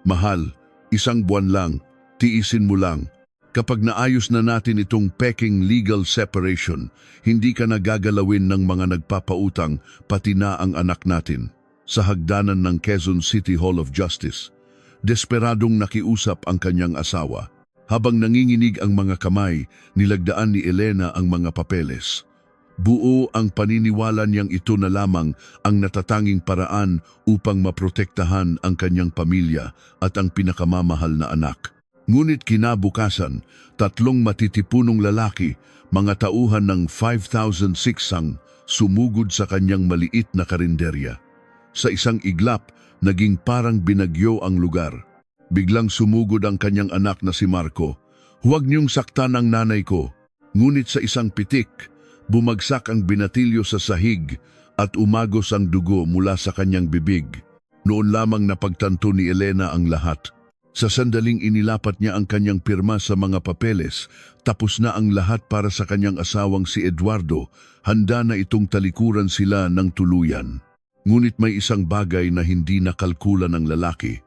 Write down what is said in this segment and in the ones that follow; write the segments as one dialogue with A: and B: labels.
A: Mahal, 1 buwan lang, tiisin mo lang. Kapag naayos na natin itong peking legal separation, hindi ka nagagalawin ng mga nagpapautang, pati na ang anak natin. Sa hagdanan ng Quezon City Hall of Justice, desperadong nakiusap ang kanyang asawa. Habang nanginginig ang mga kamay, nilagdaan ni Elena ang mga papeles. Buo ang paniniwala niyang ito na lamang ang natatanging paraan upang maprotektahan ang kanyang pamilya at ang pinakamamahal na anak. Ngunit kinabukasan, 3 matitipunong lalaki, mga tauhan ng 5,006 ang sumugod sa kanyang maliit na karinderya. Sa isang iglap, naging parang binagyo ang lugar. Biglang sumugod ang kanyang anak na si Marco. "Huwag niyong saktan ang nanay ko." Ngunit sa isang pitik, bumagsak ang binatilyo sa sahig at umagos ang dugo mula sa kanyang bibig. Noon lamang napagtanto ni Elena ang lahat. Sa sandaling inilapat niya ang kanyang pirma sa mga papeles, tapos na ang lahat para sa kanyang asawang si Eduardo, handa na itong talikuran sila ng tuluyan. Ngunit may isang bagay na hindi nakalkula ng lalaki,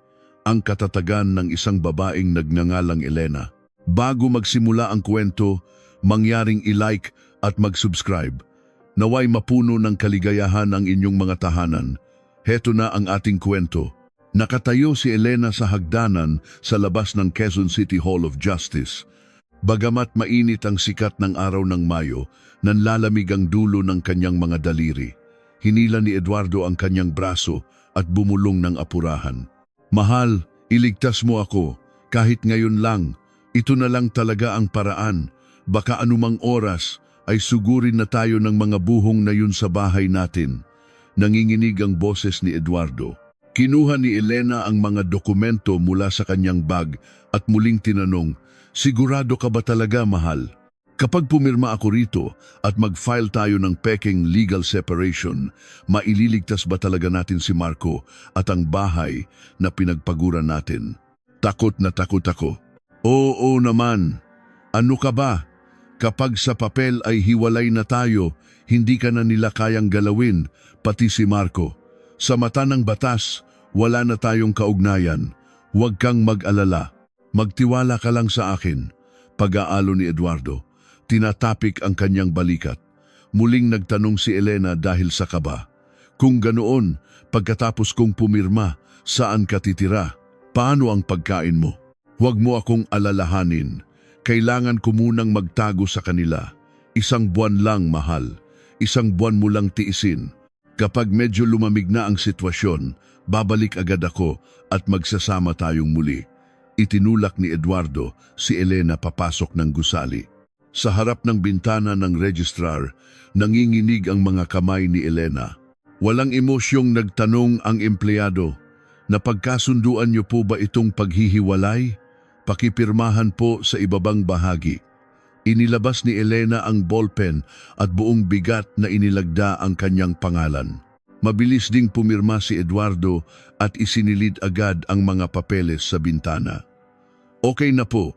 A: ang katatagan ng isang babaeng nagngangalang Elena. Bago magsimula ang kwento, mangyaring i-like at mag-subscribe. Naway mapuno ng kaligayahan ang inyong mga tahanan. Heto na ang ating kwento. Nakatayo si Elena sa hagdanan sa labas ng Quezon City Hall of Justice. Bagamat mainit ang sikat ng araw ng Mayo, nanlalamig ang dulo ng kanyang mga daliri. Hinila ni Eduardo ang kanyang braso at bumulong ng apurahan. "Mahal, iligtas mo ako. Kahit ngayon lang, ito na lang talaga ang paraan. Baka anumang oras ay sugurin na tayo ng mga buhong na yun sa bahay natin." Nanginginig ang boses ni Eduardo. Kinuha ni Elena ang mga dokumento mula sa kanyang bag at muling tinanong, "Sigurado ka ba talaga, mahal? Kapag pumirma ako rito at mag-file tayo ng peking legal separation, maililigtas ba talaga natin si Marco at ang bahay na pinagpaguran natin?" Takot na takot ako. "Oo naman. Ano ka ba? Kapag sa papel ay hiwalay na tayo, hindi ka na nila kayang galawin, pati si Marco. Sa mata ng batas, wala na tayong kaugnayan. Huwag kang mag-alala. Magtiwala ka lang sa akin." Pag-aalo ni Eduardo. Tinatapik ang kanyang balikat. Muling nagtanong si Elena dahil sa kaba. "Kung ganoon, pagkatapos kong pumirma, saan ka titira? Paano ang pagkain mo? Huwag mo akong alalahanin. Kailangan ko munang magtago sa kanila. 1 buwan lang, mahal. 1 buwan mo lang tiisin. Kapag medyo lumamig na ang sitwasyon, babalik agad ako at magsasama tayong muli." Itinulak ni Eduardo si Elena papasok ng gusali. Sa harap ng bintana ng registrar, nanginginig ang mga kamay ni Elena. Walang emosyong nagtanong ang empleyado, "Napagkasunduan niyo po ba itong paghihiwalay? Pakipirmahan po sa ibabang bahagi." Inilabas ni Elena ang ballpen at buong bigat na inilagda ang kanyang pangalan. Mabilis ding pumirma si Eduardo at isinilid agad ang mga papeles sa bintana. "Okay na po,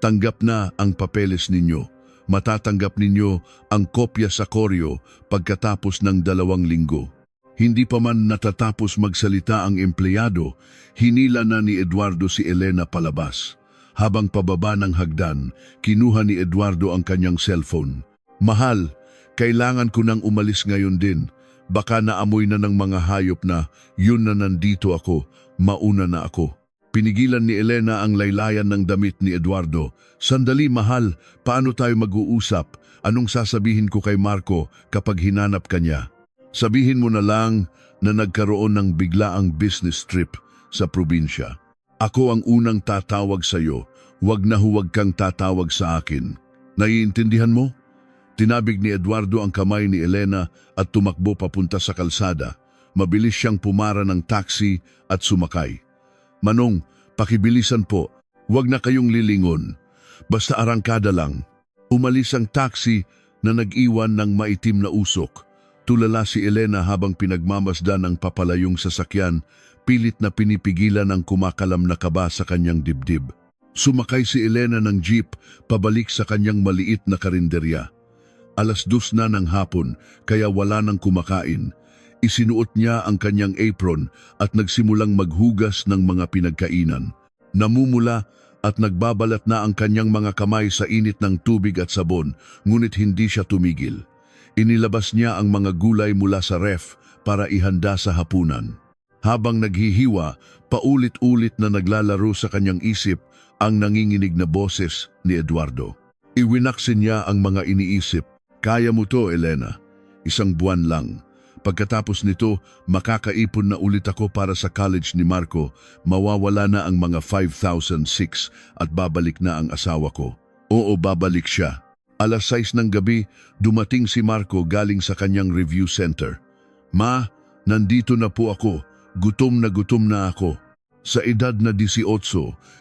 A: tanggap na ang papeles ninyo. Matatanggap ninyo ang kopya sa koryo pagkatapos ng 2 linggo." Hindi pa man natatapos magsalita ang empleyado, hinila na ni Eduardo si Elena palabas. Habang pababa ng hagdan, kinuha ni Eduardo ang kanyang cellphone. "Mahal, kailangan ko nang umalis ngayon din. Baka naamoy na ng mga hayop na yun na nandito ako, mauna na ako." Pinigilan ni Elena ang laylayan ng damit ni Eduardo. "Sandali, mahal, paano tayo mag-uusap? Anong sasabihin ko kay Marco kapag hinanap ka niya?" "Sabihin mo na lang na nagkaroon ng biglaang business trip sa probinsya. Ako ang unang tatawag sa iyo. Huwag na huwag kang tatawag sa akin. Naiintindihan mo?" Tinabig ni Eduardo ang kamay ni Elena at tumakbo papunta sa kalsada. Mabilis siyang pumara ng taxi at sumakay. "Manong, pakibilisan po. Huwag na kayong lilingon. Basta arangkada lang." Umalis ang taxi na nag-iwan ng maitim na usok. Tulala si Elena habang pinagmamasdan ang papalayong sasakyan, pilit na pinipigilan ang kumakalam na kaba sa kanyang dibdib. Sumakay si Elena ng jeep pabalik sa kanyang maliit na karinderya. 2:00 na ng hapon kaya wala nang kumakain. Isinuot niya ang kanyang apron at nagsimulang maghugas ng mga pinagkainan. Namumula at nagbabalat na ang kanyang mga kamay sa init ng tubig at sabon, ngunit hindi siya tumigil. Inilabas niya ang mga gulay mula sa ref para ihanda sa hapunan. Habang naghihiwa, paulit-ulit na naglalaro sa kanyang isip ang nanginginig na boses ni Eduardo. Iwinaksin niya ang mga iniisip. Kaya mo to, Elena. 1 buwan lang. Pagkatapos nito, makakaipon na ulit ako para sa college ni Marco, mawawala na ang mga 5,006 at babalik na ang asawa ko. Oo, babalik siya. 6:00 ng gabi, dumating si Marco galing sa kanyang review center. Ma, nandito na po ako. Gutom na ako. Sa edad na 18,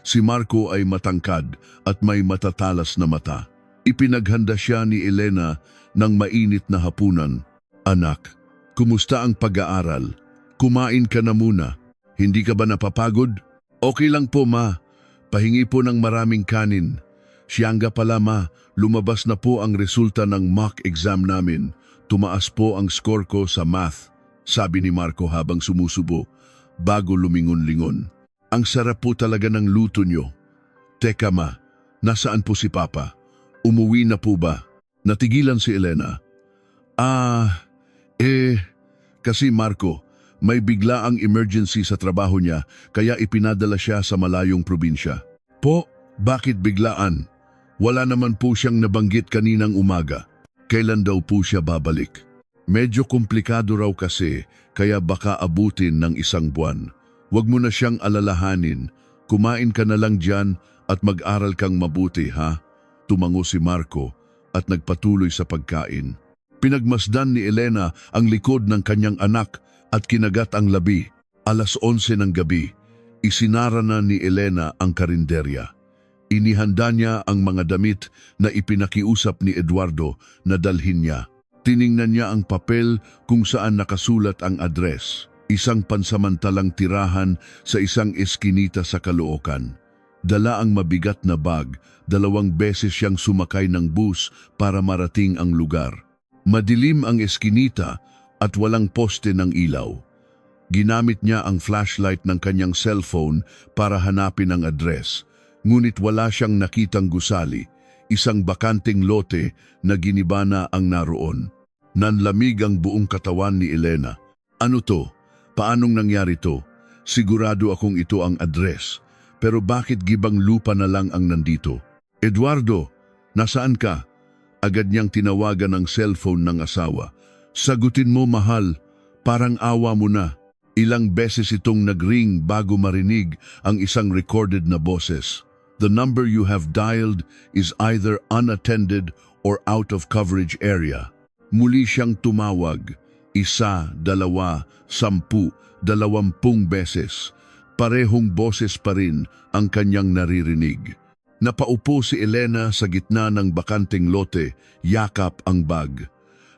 A: si Marco ay matangkad at may matatalas na mata. Ipinaghanda siya ni Elena ng mainit na hapunan. Anak, kumusta ang pag-aaral? Kumain ka na muna. Hindi ka ba napapagod? Okay lang po, ma. Pahingi po ng maraming kanin. Siyangga pala, ma. Lumabas na po ang resulta ng mock exam namin. Tumaas po ang score ko sa math, sabi ni Marco habang sumusubo, bago lumingon-lingon. Ang sarap po talaga ng luto nyo. Teka, ma. Nasaan po si Papa? Umuwi na po ba? Natigilan si Elena. Kasi Marco, may biglaang emergency sa trabaho niya kaya ipinadala siya sa malayong probinsya. Po, bakit biglaan? Wala naman po siyang nabanggit kaninang umaga. Kailan daw po siya babalik? Medyo komplikado raw kasi kaya baka abutin ng 1 buwan. Huwag mo na siyang alalahanin. Kumain ka na lang dyan at mag-aral kang mabuti, ha? Tumango si Marco at nagpatuloy sa pagkain. Pinagmasdan ni Elena ang likod ng kanyang anak at kinagat ang labi. 11:00 ng gabi, isinara na ni Elena ang karinderya. Inihanda niya ang mga damit na ipinakiusap ni Eduardo na dalhin niya. Tiningnan niya ang papel kung saan nakasulat ang address. Isang pansamantalang tirahan sa isang eskinita sa Caloocan. Dala ang mabigat na bag, 2 beses siyang sumakay ng bus para marating ang lugar. Madilim ang eskinita at walang poste ng ilaw. Ginamit niya ang flashlight ng kanyang cellphone para hanapin ang address, ngunit wala siyang nakitang gusali, isang bakanting lote na giniba na ang naroon. Nanlamig ang buong katawan ni Elena. Ano to? Paanong nangyari to? Sigurado akong ito ang address, pero bakit gibang lupa na lang ang nandito? Eduardo, nasaan ka? Agad niyang tinawagan ang cellphone ng asawa. Sagutin mo, mahal. Parang awa mo na. Ilang beses itong nagring bago marinig ang isang recorded na boses. The number you have dialed is either unattended or out of coverage area. Muli siyang tumawag. 1, 2, 10, 20 beses. Parehong boses pa rin ang kanyang naririnig. Napaupo si Elena sa gitna ng bakanting lote, yakap ang bag.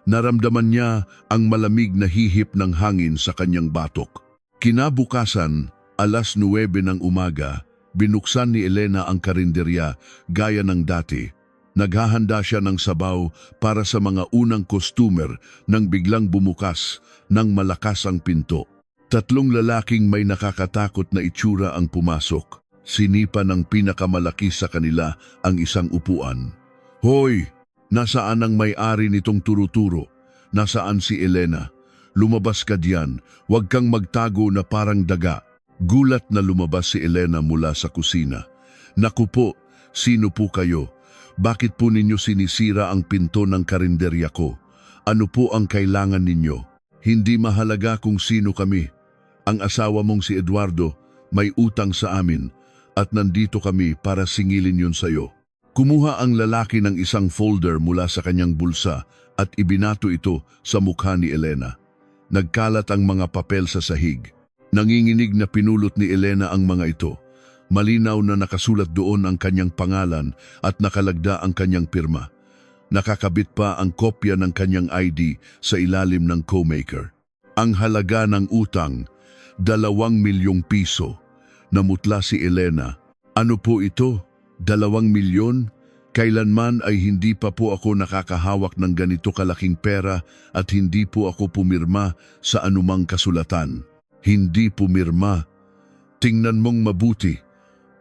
A: Naramdaman niya ang malamig na hihip ng hangin sa kanyang batok. Kinabukasan, 9:00 ng umaga, binuksan ni Elena ang karinderya gaya ng dati. Naghahanda siya ng sabaw para sa mga unang customer nang biglang bumukas ng malakas ang pinto. 3 lalaking may nakakatakot na itsura ang pumasok. Sinipa ng pinakamalaki sa kanila ang isang upuan. Hoy! Nasaan ang may-ari nitong turo-turo? Nasaan si Elena? Lumabas ka diyan. Huwag kang magtago na parang daga. Gulat na lumabas si Elena mula sa kusina. Naku po, sino po kayo? Bakit po ninyo sinisira ang pinto ng karinderya ko? Ano po ang kailangan ninyo? Hindi mahalaga kung sino kami. Ang asawa mong si Eduardo may utang sa amin at nandito kami para singilin yun sa'yo. Kumuha ang lalaki ng isang folder mula sa kanyang bulsa at ibinato ito sa mukha ni Elena. Nagkalat ang mga papel sa sahig. Nanginginig na pinulot ni Elena ang mga ito. Malinaw na nakasulat doon ang kanyang pangalan at nakalagda ang kanyang pirma. Nakakabit pa ang kopya ng kanyang ID sa ilalim ng co-maker. Ang halaga ng utang, 2,000,000 piso. Namutla si Elena. Ano po ito? 2 milyon? Kailanman ay hindi pa po ako nakakahawak ng ganito kalaking pera at hindi po ako pumirma sa anumang kasulatan. Hindi pumirma. Tingnan mong mabuti.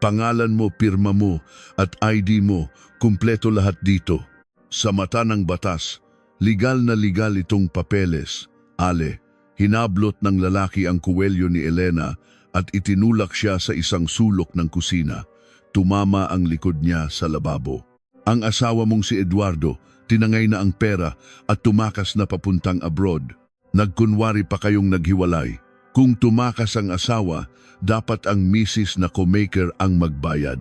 A: Pangalan mo, pirma mo at ID mo, kumpleto lahat dito. Sa mata ng batas, legal na legal itong papeles. Ale, hinablot ng lalaki ang kuwelyo ni Elena at itinulak siya sa isang sulok ng kusina. Tumama ang likod niya sa lababo. Ang asawa mong si Eduardo, tinangay na ang pera at tumakas na papuntang abroad. Nagkunwari pa kayong naghiwalay. Kung tumakas ang asawa, dapat ang misis na co-maker ang magbayad.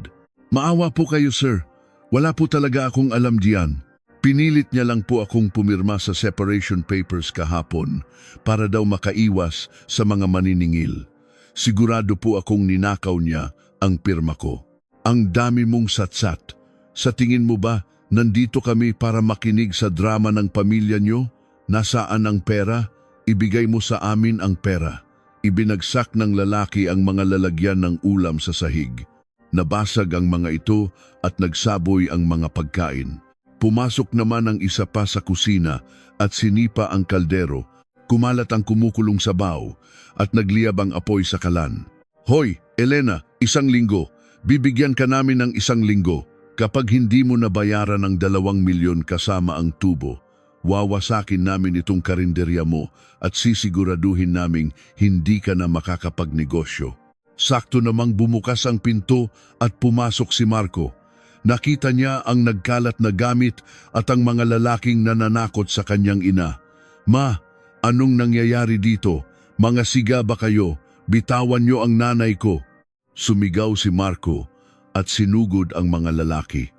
A: Maawa po kayo, sir. Wala po talaga akong alam diyan. Pinilit niya lang po akong pumirma sa separation papers kahapon para daw makaiwas sa mga maniningil. Sigurado po akong ninakaw niya ang pirma ko. Ang dami mong satsat. Sa tingin mo ba, nandito kami para makinig sa drama ng pamilya niyo? Nasaan ang pera? Ibigay mo sa amin ang pera. Ibinagsak ng lalaki ang mga lalagyan ng ulam sa sahig. Nabasag ang mga ito at nagsaboy ang mga pagkain. Pumasok naman ang isa pa sa kusina at sinipa ang kaldero. Kumalat ang kumukulong sabaw at nagliyab ang apoy sa kalan. Hoy, Elena, 1 linggo. Bibigyan ka namin ng 1 linggo. Kapag hindi mo nabayaran ng 2 milyon kasama ang tubo, wawasakin namin itong karinderya mo at sisiguraduhin naming hindi ka na makakapagnegosyo. Sakto namang bumukas ang pinto at pumasok si Marco. Nakita niya ang nagkalat na gamit at ang mga lalaking nananakot sa kanyang ina. Ma, anong nangyayari dito? Mga siga ba kayo? Bitawan niyo ang nanay ko. Sumigaw si Marco at sinugod ang mga lalaki.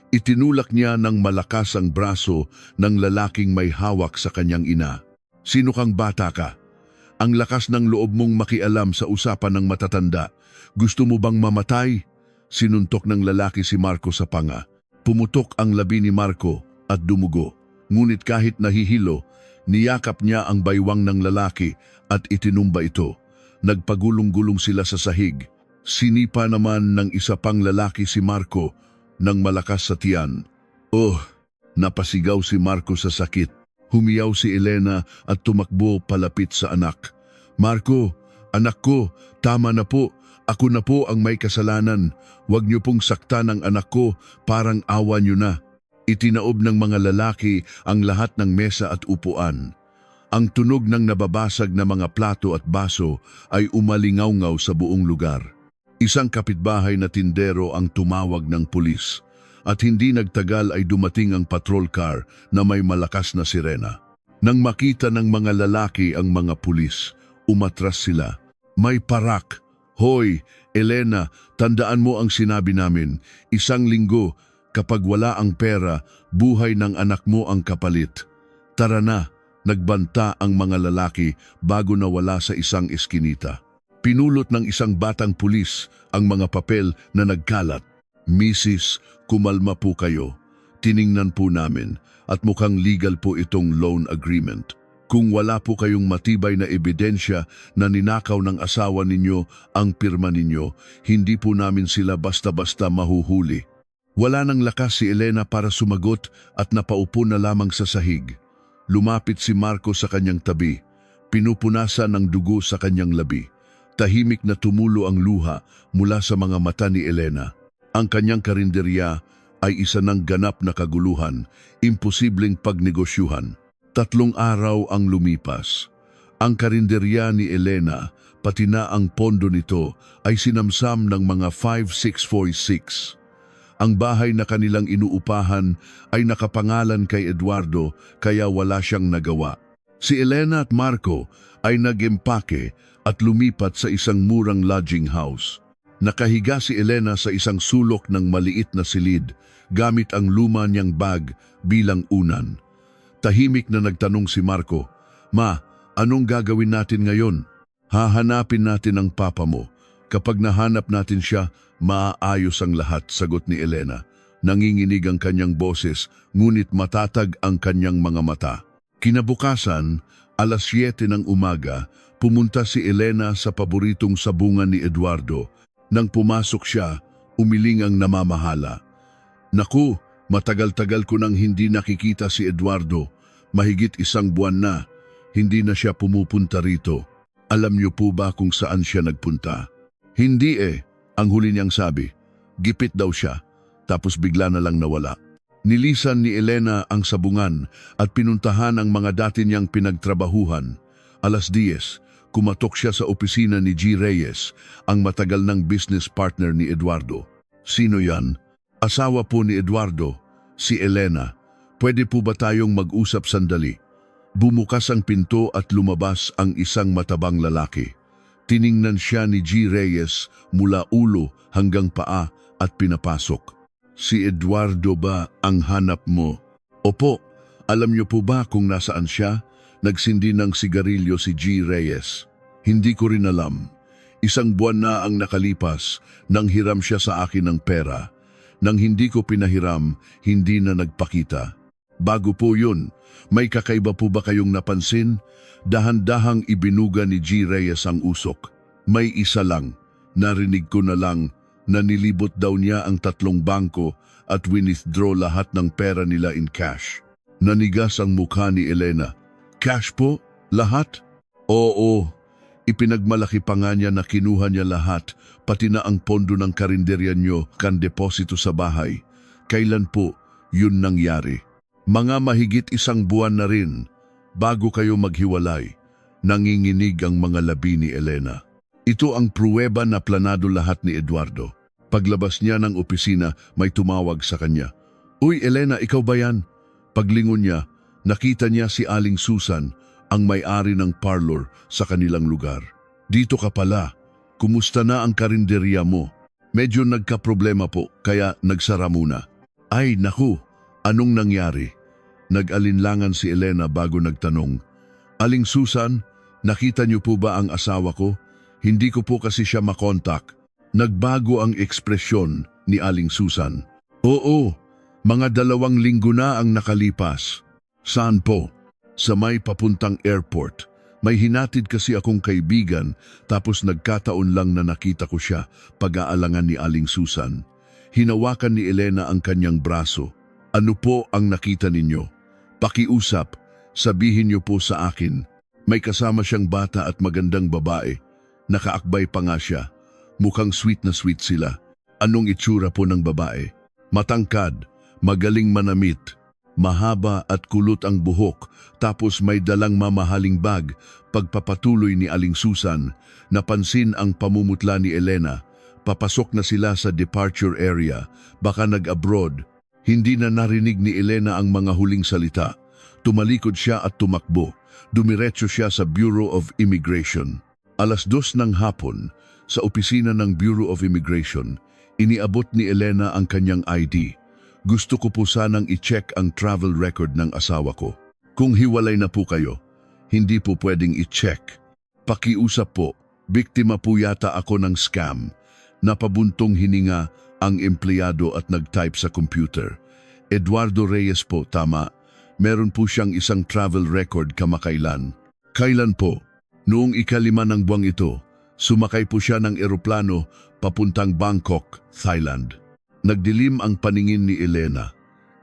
A: Itinulak niya ng malakas ang braso ng lalaking may hawak sa kanyang ina. Sino kang bata ka? Ang lakas ng loob mong makialam sa usapan ng matatanda. Gusto mo bang mamatay? Sinuntok ng lalaki si Marco sa panga. Pumutok ang labi ni Marco at dumugo. Ngunit kahit nahihilo, niyakap niya ang baywang ng lalaki at itinumba ito. Nagpagulong-gulong sila sa sahig. Sinipa naman ng isa pang lalaki si Marco ng malakas sa tiyan. Oh, napasigaw si Marco sa sakit. Humiyaw si Elena at tumakbo palapit sa anak. Marco, anak ko, tama na po. Ako na po ang may kasalanan. Huwag niyo pong saktan ang anak ko, parang awa niyo na. Itinaob ng mga lalaki ang lahat ng mesa at upuan. Ang tunog ng nababasag na mga plato at baso ay umalingaw-ngaw sa buong lugar. Isang kapitbahay na tindero ang tumawag ng pulis at hindi nagtagal ay dumating ang patrol car na may malakas na sirena. Nang makita ng mga lalaki ang mga pulis, umatras sila. May parak. Hoy, Elena, tandaan mo ang sinabi namin. 1 linggo, kapag wala ang pera, buhay ng anak mo ang kapalit. Tara na, nagbanta ang mga lalaki bago nawala sa isang eskinita. Pinulot ng isang batang pulis ang mga papel na nagkalat. Mrs., kumalma po kayo. Tiningnan po namin at mukhang legal po itong loan agreement. Kung wala po kayong matibay na ebidensya na ninakaw ng asawa ninyo ang pirma ninyo, hindi po namin sila basta-basta mahuhuli. Wala nang lakas si Elena para sumagot at napaupo na lamang sa sahig. Lumapit si Marco sa kanyang tabi. Pinupunasan ng dugo sa kanyang labi. Tahimik na tumulo ang luha mula sa mga mata ni Elena. Ang kanyang karinderya ay isa ng ganap na kaguluhan, imposibleng pagnegosyuhan. 3 araw ang lumipas. Ang karinderya ni Elena, pati na ang pondo nito, ay sinamsam ng mga 5-646. Ang bahay na kanilang inuupahan ay nakapangalan kay Eduardo kaya wala siyang nagawa. Si Elena at Marco ay nag-empake at lumipat sa isang murang lodging house. Nakahiga si Elena sa isang sulok ng maliit na silid gamit ang luma niyang bag bilang unan. Tahimik na nagtanong si Marco, Ma, anong gagawin natin ngayon? Hahanapin natin ang papa mo. Kapag nahanap natin siya, maaayos ang lahat, sagot ni Elena. Nanginginig ang kanyang boses, ngunit matatag ang kanyang mga mata. Kinabukasan, 7:00 ng umaga, pumunta si Elena sa paboritong sabungan ni Eduardo. Nang pumasok siya, umiling ang namamahala. Naku, Matagal-tagal ko nang hindi nakikita si Eduardo. Mahigit 1 buwan na. Hindi na siya pumupunta rito. Alam niyo po ba kung saan siya nagpunta? Hindi ang huli niyang sabi. Gipit daw siya, tapos bigla na lang nawala. Nilisan ni Elena ang sabungan at pinuntahan ang mga dati niyang pinagtrabahuhan. 10:00, kumatok siya sa opisina ni G. Reyes, ang matagal ng business partner ni Eduardo. Sino yan? Asawa po ni Eduardo, si Elena. Pwede po ba tayong mag-usap sandali? Bumukas ang pinto at lumabas ang isang matabang lalaki. Tiningnan siya ni G. Reyes mula ulo hanggang paa at pinapasok. Si Eduardo ba ang hanap mo? Opo, alam niyo po ba kung nasaan siya? Nagsindi ng sigarilyo si G. Reyes. Hindi ko rin alam. 1 buwan na ang nakalipas nang hiram siya sa akin ng pera. Nang hindi ko pinahiram, hindi na nagpakita. Bago po yun, may kakaiba po ba kayong napansin? Dahan-dahang ibinuga ni G. Reyes ang usok. May isa lang. Narinig ko na lang na nilibot daw niya ang 3 bangko at withdraw lahat ng pera nila in cash. Nanigas ang mukha ni Elena. Cash po? Lahat? Oo. Ipinagmalaki pa nga niya na kinuha niya lahat, pati na ang pondo ng karinderya niyo kan deposito sa bahay. Kailan po yun nangyari? Mga mahigit 1 buwan na rin bago kayo maghiwalay. Nanginginig ang mga labi ni Elena. Ito ang pruweba na planado lahat ni Eduardo. Paglabas niya ng opisina, may tumawag sa kanya. Uy Elena, ikaw ba yan? Paglingon niya, nakita niya si Aling Susan, ang may-ari ng parlor sa kanilang lugar. Dito ka pala. Kumusta na ang karinderya mo? Medyo nagka-problema po, kaya nagsara muna. Ay naku, anong nangyari? Nag-alinlangan si Elena bago nagtanong. Aling Susan, nakita niyo po ba ang asawa ko? Hindi ko po kasi siya makontak. Nagbago ang ekspresyon ni Aling Susan. Oo, mga 2 linggo na ang nakalipas. Saan po? Sa may papuntang airport. May hinatid kasi akong kaibigan tapos nagkataon lang na nakita ko siya pag-aalangan ni Aling Susan. Hinawakan ni Elena ang kanyang braso. Ano po ang nakita ninyo? Pakiusap, sabihin niyo po sa akin. May kasama siyang bata at magandang babae. Nakaakbay pa nga siya. Mukhang sweet na sweet sila. Anong itsura po ng babae? Matangkad, magaling manamit, mahaba at kulot ang buhok, tapos may dalang mamahaling bag. Pagpapatuloy ni Aling Susan, napansin ang pamumutla ni Elena. Papasok na sila sa departure area, baka nag-abroad. Hindi na narinig ni Elena ang mga huling salita. Tumalikod siya at tumakbo. Dumiretso siya sa Bureau of Immigration. 2:00 ng hapon, sa opisina ng Bureau of Immigration, iniabot ni Elena ang kanyang ID. Gusto ko po sanang i-check ang travel record ng asawa ko. Kung hiwalay na po kayo, hindi po pwedeng i-check. Pakiusap po, biktima po yata ako ng scam. Napabuntong hininga ang empleyado at nag-type sa computer. Eduardo Reyes po, tama. Meron po siyang isang travel record kamakailan. Kailan po? Noong 5 ng buwang ito, sumakay po siya ng eroplano papuntang Bangkok, Thailand. Nagdilim ang paningin ni Elena.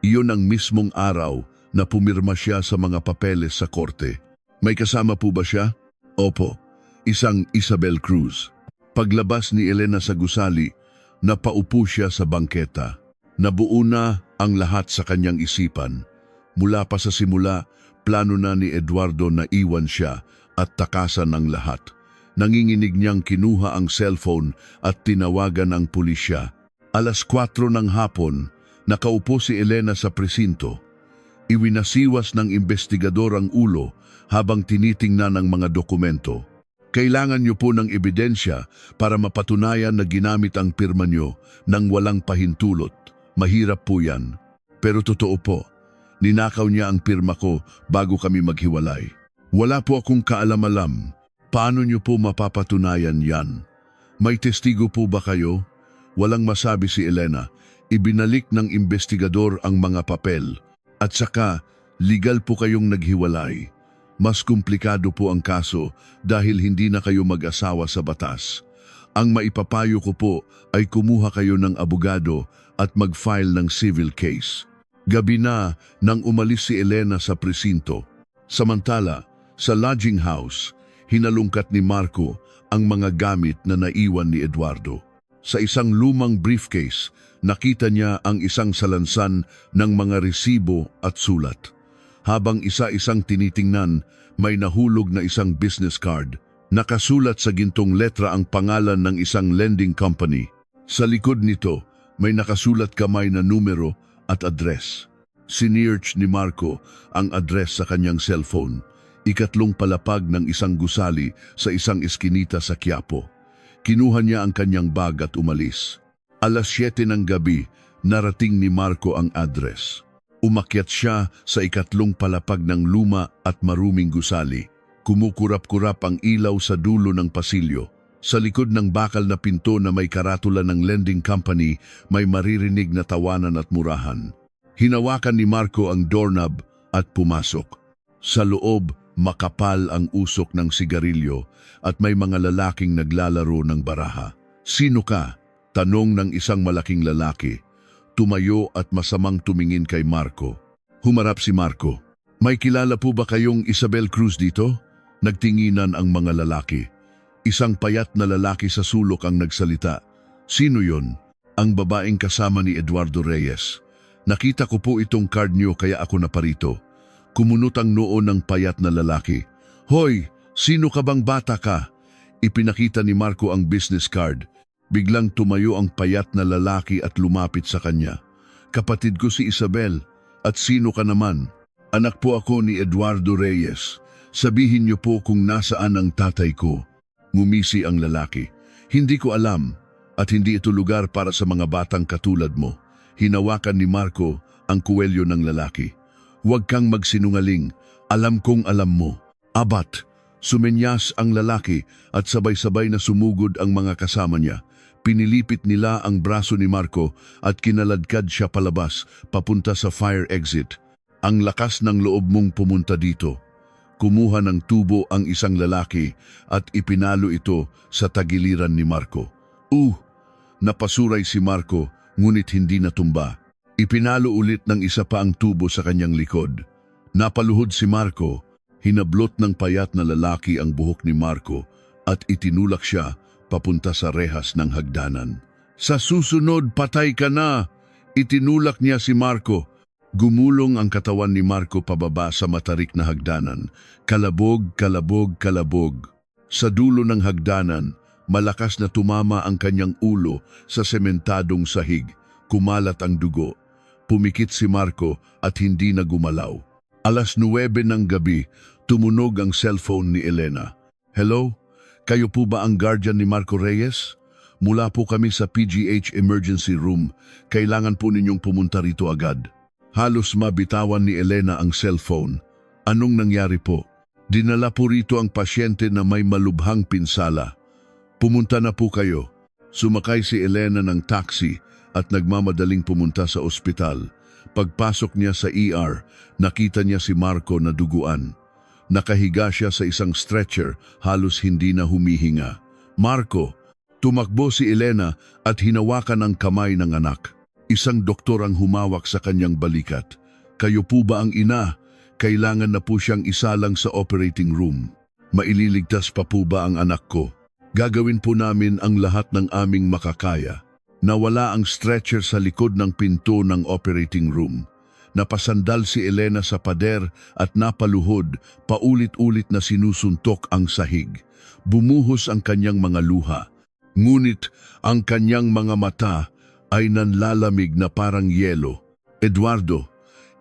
A: Iyon ang mismong araw na pumirma siya sa mga papeles sa korte. May kasama po ba siya? Opo, isang Isabel Cruz. Paglabas ni Elena sa gusali, napaupo siya sa bangketa. Nabuo na ang lahat sa kanyang isipan. Mula pa sa simula, plano na ni Eduardo na iwan siya at takasan ng lahat. Nanginginig niyang kinuha ang cellphone at tinawagan ang pulisya. 4:00 ng hapon, nakaupo si Elena sa presinto. Iwinasiwas ng investigador ang ulo habang tinitingnan ang mga dokumento. Kailangan niyo po ng ebidensya para mapatunayan na ginamit ang pirma niyo nang walang pahintulot. Mahirap po yan. Pero totoo po, ninakaw niya ang pirma ko bago kami maghiwalay. Wala po akong kaalam-alam. Paano niyo po mapapatunayan yan? May testigo po ba kayo? Walang masabi si Elena. Ibinalik ng investigador ang mga papel. At saka, legal po kayong naghiwalay. Mas komplikado po ang kaso dahil hindi na kayo mag-asawa sa batas. Ang maipapayo ko po ay kumuha kayo ng abogado at mag-file ng civil case. Gabi na nang umalis si Elena sa presinto. Samantala, sa lodging house, hinalungkat ni Marco ang mga gamit na naiwan ni Eduardo. Sa isang lumang briefcase, nakita niya ang isang salansan ng mga resibo at sulat. Habang isa-isang tinitingnan, may nahulog na isang business card. Nakasulat sa gintong letra ang pangalan ng isang lending company. Sa likod nito, may nakasulat kamay na numero at address. Sinearch ni Marco ang address sa kanyang cellphone. Ikatlong palapag ng isang gusali sa isang eskinita sa Quiapo. Kinuha niya ang kanyang bag at umalis. Alas 7 ng gabi, narating ni Marco ang address. Umakyat siya sa ikatlong palapag ng luma at maruming gusali. Kumukurap-kurap ang ilaw sa dulo ng pasilyo. Sa likod ng bakal na pinto na may karatula ng lending company, may maririnig na tawanan at murahan. Hinawakan ni Marco ang doorknob at pumasok. Sa loob, makapal ang usok ng sigarilyo at may mga lalaking naglalaro ng baraha. "Sino ka?" tanong ng isang malaking lalaki. Tumayo at masamang tumingin kay Marco. Humarap si Marco. "May kilala po ba kayong Isabel Cruz dito?" Nagtinginan ang mga lalaki. Isang payat na lalaki sa sulok ang nagsalita. "Sino yon?" "Ang babaeng kasama ni Eduardo Reyes. Nakita ko po itong card niyo kaya ako naparito." Kumunot ang noo ng payat na lalaki. "Hoy, sino ka bang bata ka?" Ipinakita ni Marco ang business card. Biglang tumayo ang payat na lalaki at lumapit sa kanya. "Kapatid ko si Isabel. At sino ka naman?" "Anak po ako ni Eduardo Reyes. Sabihin niyo po kung nasaan ang tatay ko." Ngumisi ang lalaki. "Hindi ko alam at hindi ito lugar para sa mga batang katulad mo." Hinawakan ni Marco ang kuwelyo ng lalaki. "Huwag kang magsinungaling. Alam kong alam mo." "Abat!" Sumenyas ang lalaki at sabay-sabay na sumugod ang mga kasama niya. Pinilipit nila ang braso ni Marco at kinaladkad siya palabas, papunta sa fire exit. "Ang lakas ng loob mong pumunta dito." Kumuha ng tubo ang isang lalaki at ipinalo ito sa tagiliran ni Marco. Napasuray si Marco ngunit hindi natumba. Ipinalo ulit ng isa pa ang tubo sa kanyang likod. Napaluhod si Marco. Hinablot ng payat na lalaki ang buhok ni Marco at itinulak siya papunta sa rehas ng hagdanan. "Sa susunod, patay ka na!" Itinulak niya si Marco. Gumulong ang katawan ni Marco pababa sa matarik na hagdanan. Kalabog, kalabog, kalabog. Sa dulo ng hagdanan, malakas na tumama ang kanyang ulo sa sementadong sahig. Kumalat ang dugo. Pumikit si Marco at hindi na gumalaw. Alas 9 ng gabi, tumunog ang cellphone ni Elena. "Hello? Kayo po ba ang guardian ni Marco Reyes? Mula po kami sa PGH Emergency Room. Kailangan po ninyong pumunta rito agad." Halos mabitawan ni Elena ang cellphone. "Anong nangyari po?" "Dinala po rito ang pasyente na may malubhang pinsala." "Pumunta na po kayo." Sumakay si Elena ng taxi at nagmamadaling pumunta sa ospital. Pagpasok niya sa ER, nakita niya si Marco na duguan. Nakahiga siya sa isang stretcher, halos hindi na humihinga. "Marco!" Tumakbo si Elena at hinawakan ang kamay ng anak. Isang doktor ang humawak sa kanyang balikat. "Kayo po ba ang ina? Kailangan na po siyang isalang sa operating room." "Maililigtas pa po ba ang anak ko?" "Gagawin po namin ang lahat ng aming makakaya." Nawala ang stretcher sa likod ng pinto ng operating room. Napasandal si Elena sa pader at napaluhod, paulit-ulit na sinusuntok ang sahig. Bumuhos ang kanyang mga luha. Ngunit ang kanyang mga mata ay nanlalamig na parang yelo. "Eduardo,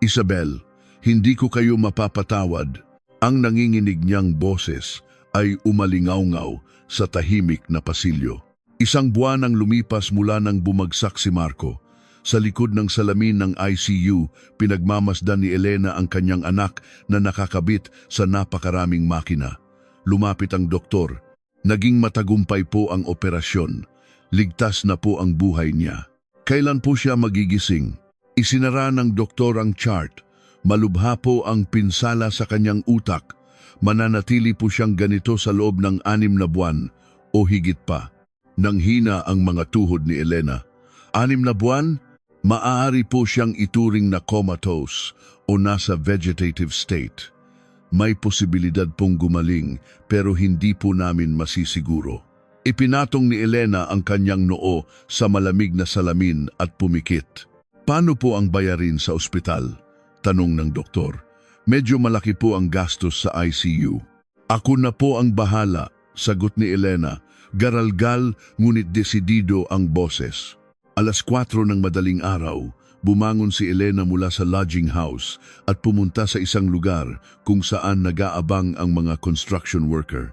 A: Isabel, hindi ko kayo mapapatawad." Ang nanginginig niyang boses ay umalingaw-ngaw sa tahimik na pasilyo. Isang buwan ang lumipas mula nang bumagsak si Marco. Sa likod ng salamin ng ICU, pinagmamasdan ni Elena ang kanyang anak na nakakabit sa napakaraming makina. Lumapit ang doktor. Naging matagumpay po ang operasyon. Ligtas na po ang buhay niya. Kailan po siya magigising? Isinara ng doktor ang chart. Malubha po ang pinsala sa kanyang utak. Mananatili po siyang ganito sa loob ng 6 na buwan o higit pa. Nanghina ang mga tuhod ni Elena. 6 na buwan? Maaari po siyang ituring na comatose o nasa vegetative state. May posibilidad pong gumaling pero hindi po namin masisiguro. Ipinatong ni Elena ang kanyang noo sa malamig na salamin at pumikit. Paano po ang bayarin sa ospital? Tanong ng doktor. Medyo malaki po ang gastos sa ICU. Ako na po ang bahala, sagot ni Elena. Garalgal ngunit desidido ang boses. 4:00 ng madaling araw, bumangon si Elena mula sa lodging house at pumunta sa isang lugar kung saan nag-aabang ang mga construction worker.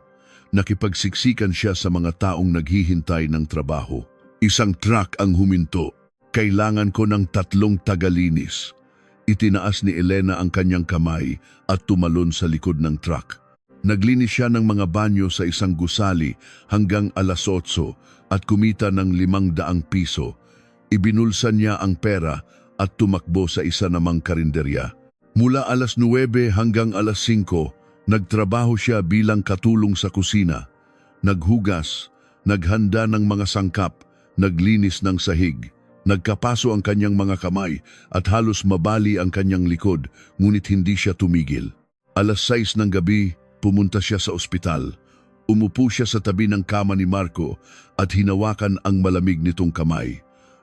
A: Nakipagsiksikan siya sa mga taong naghihintay ng trabaho. Isang truck ang huminto. Kailangan ko ng 3 tagalinis. Itinaas ni Elena ang kanyang kamay at tumalon sa likod ng truck. Naglinis siya ng mga banyo sa isang gusali hanggang 8:00 at kumita ng 500 piso. Ibinulsan niya ang pera at tumakbo sa isa namang karinderya. Mula 9:00 hanggang 5:00, nagtrabaho siya bilang katulong sa kusina. Naghugas, naghanda ng mga sangkap, naglinis ng sahig. Nagkapaso ang kanyang mga kamay at halos mabali ang kanyang likod, ngunit hindi siya tumigil. 6:00 ng gabi, pumunta siya sa ospital. Umupo siya sa tabi ng kama ni Marco at hinawakan ang malamig nitong kamay.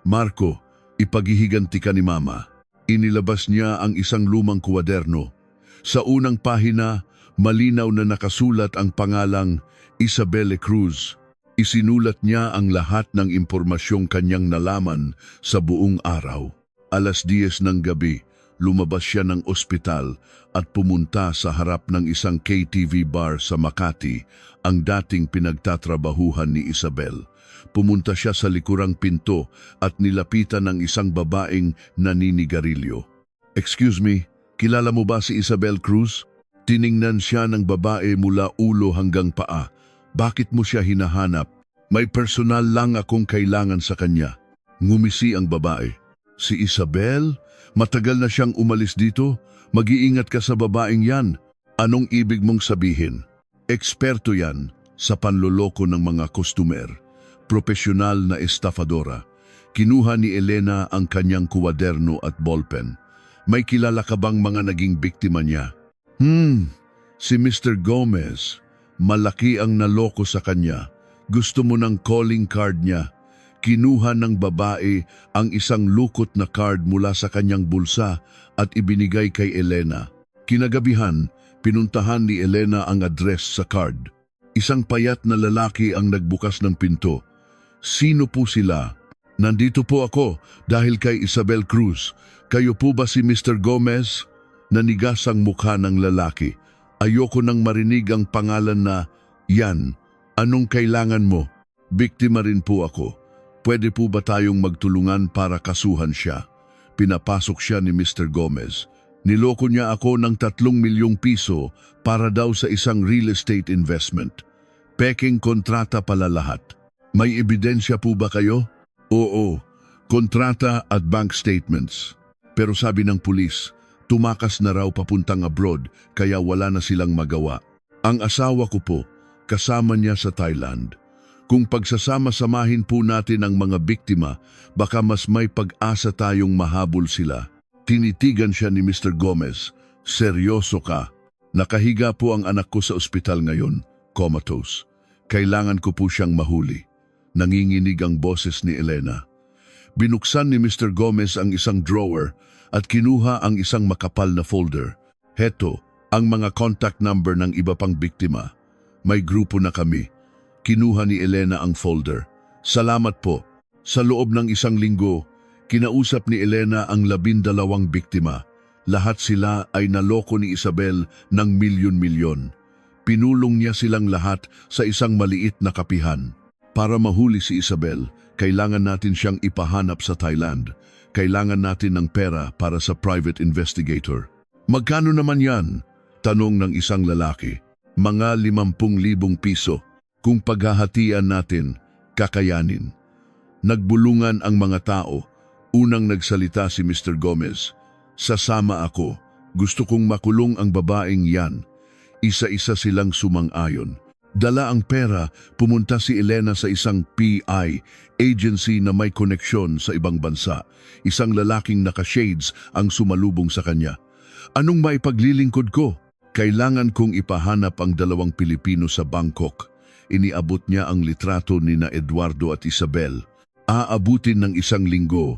A: Marco, ipaghihiganti ka ni Mama. Inilabas niya ang isang lumang kwaderno. Sa unang pahina, malinaw na nakasulat ang pangalang Isabelle Cruz. Isinulat niya ang lahat ng impormasyong kanyang nalaman sa buong araw. 10:00 ng gabi, lumabas siya ng ospital at pumunta sa harap ng isang KTV bar sa Makati, ang dating pinagtatrabahuhan ni Isabel. Pumunta siya sa likurang pinto at nilapitan ng isang babaeng naninigarilyo. "Excuse me, kilala mo ba si Isabel Cruz?" Tiningnan siya ng babae mula ulo hanggang paa. "Bakit mo siya hinahanap?" "May personal lang akong kailangan sa kanya." Ngumisi ang babae. "Si Isabel? Matagal na siyang umalis dito. Mag-iingat ka sa babaeng yan." "Anong ibig mong sabihin?" "Eksperto yan sa panloloko ng mga customer. Profesional na estafadora." Kinuha ni Elena ang kanyang kuwaderno at ballpen. "May kilala ka bang mga naging biktima niya?" Si Mr. Gomez. Malaki ang naloko sa kanya. Gusto mo ng calling card niya." Kinuha ng babae ang isang lukot na card mula sa kanyang bulsa at ibinigay kay Elena. Kinagabihan, pinuntahan ni Elena ang address sa card. Isang payat na lalaki ang nagbukas ng pinto. "Sino po sila?" "Nandito po ako dahil kay Isabel Cruz. Kayo po ba si Mr. Gomez?" Nanigas ang mukha ng lalaki. "Ayoko nang marinig ang pangalan na yan. Anong kailangan mo?" "Biktima rin po ako. Pwede po ba tayong magtulungan para kasuhan siya?" Pinapasok siya ni Mr. Gomez. "Niloko niya ako ng 3 milyong piso para daw sa isang real estate investment. Peking kontrata pala lahat." "May ebidensya po ba kayo?" "Oo, kontrata at bank statements. Pero sabi ng pulis, tumakas na raw papuntang abroad kaya wala na silang magawa. Ang asawa ko po, kasama niya sa Thailand. Kung pagsasama-samahin po natin ang mga biktima, baka mas may pag-asa tayong mahabol sila." Tinitigan siya ni Mr. Gomez. "Seryoso ka? Nakahiga po ang anak ko sa ospital ngayon, comatose. Kailangan ko po siyang mahuli." Nanginginig ang boses ni Elena. Binuksan ni Mr. Gomez ang isang drawer at kinuha ang isang makapal na folder. "Heto, ang mga contact number ng iba pang biktima. May grupo na kami." Kinuha ni Elena ang folder. "Salamat po." Sa loob ng 1 linggo, kinausap ni Elena ang 12 biktima. Lahat sila ay naloko ni Isabel ng milyon-milyon. Pinulong niya silang lahat sa isang maliit na kapihan. Para mahuli si Isabel, kailangan natin siyang ipahanap sa Thailand. Kailangan natin ng pera para sa private investigator. "Magkano naman yan?" tanong ng isang lalaki. "Mga 50,000 piso. Kung paghahatian natin, kakayanin." Nagbulungan ang mga tao. Unang nagsalita si Mr. Gomez. "Sasama ako. Gusto kong makulong ang babaeng yan." Isa-isa silang sumang-ayon. Dala ang pera, pumunta si Elena sa isang PI, agency na may koneksyon sa ibang bansa. Isang lalaking naka-shades ang sumalubong sa kanya. Anong maipaglilingkod ko? Kailangan kong ipahanap ang 2 Pilipino sa Bangkok. Iniabot niya ang litrato ni na Eduardo at Isabel. Aabutin ng 1 linggo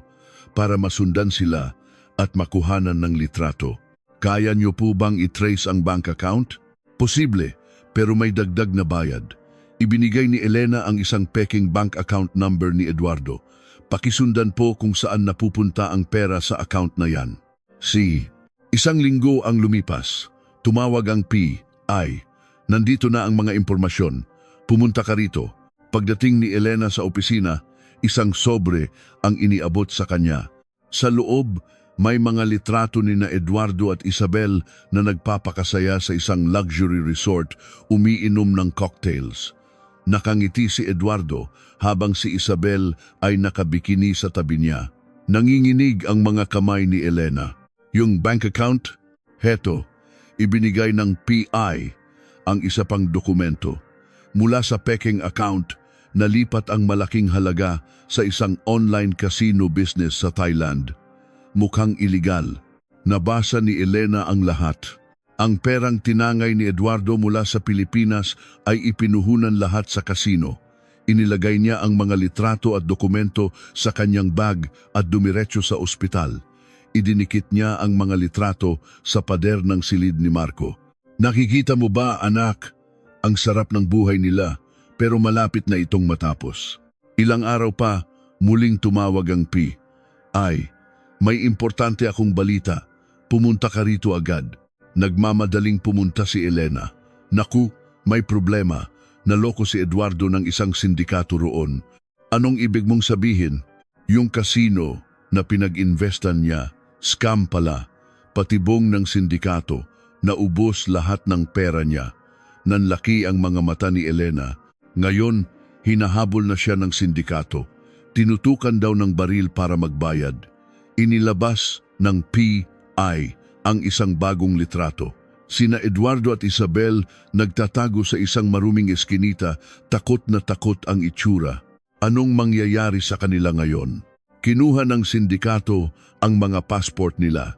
A: para masundan sila at makuhanan ng litrato. Kaya niyo po bang i-trace ang bank account? Posible, pero may dagdag na bayad. Ibinigay ni Elena ang isang peking bank account number ni Eduardo. Pakisundan po kung saan napupunta ang pera sa account na yan. C. 1 linggo ang lumipas. Tumawag ang PI. Nandito na ang mga impormasyon. Pumunta ka rito. Pagdating ni Elena sa opisina, isang sobre ang iniabot sa kanya. Sa loob, may mga litrato ni na Eduardo at Isabel na nagpapakasaya sa isang luxury resort, umiinom ng cocktails. Nakangiti si Eduardo habang si Isabel ay nakabikini sa tabi niya. Nanginginig ang mga kamay ni Elena. Yung bank account? Heto, ibinigay ng PI ang isa pang dokumento. Mula sa peking account, nalipat ang malaking halaga sa isang online casino business sa Thailand. Mukhang iligal. Nabasa ni Elena ang lahat. Ang perang tinangay ni Eduardo mula sa Pilipinas ay ipinuhunan lahat sa kasino. Inilagay niya ang mga litrato at dokumento sa kanyang bag at dumiretso sa ospital. Idinikit niya ang mga litrato sa pader ng silid ni Marco. Nakikita mo ba, anak? Ang sarap ng buhay nila, pero malapit na itong matapos. Ilang araw pa, muling tumawag ang PI. May importante akong balita. Pumunta ka rito agad. Nagmamadaling pumunta si Elena. Naku, may problema. Naloko si Eduardo ng isang sindikato roon. Anong ibig mong sabihin? Yung casino na pinag-investan niya, scam pala. Patibong ng sindikato. Naubos lahat ng pera niya. Nanlaki ang mga mata ni Elena. Ngayon, hinahabol na siya ng sindikato. Tinutukan daw ng baril para magbayad. Inilabas ng PI ang isang bagong litrato. Sina Eduardo at Isabel nagtatago sa isang maruming eskinita, takot na takot ang itsura. Anong mangyayari sa kanila ngayon? Kinuha ng sindikato ang mga passport nila.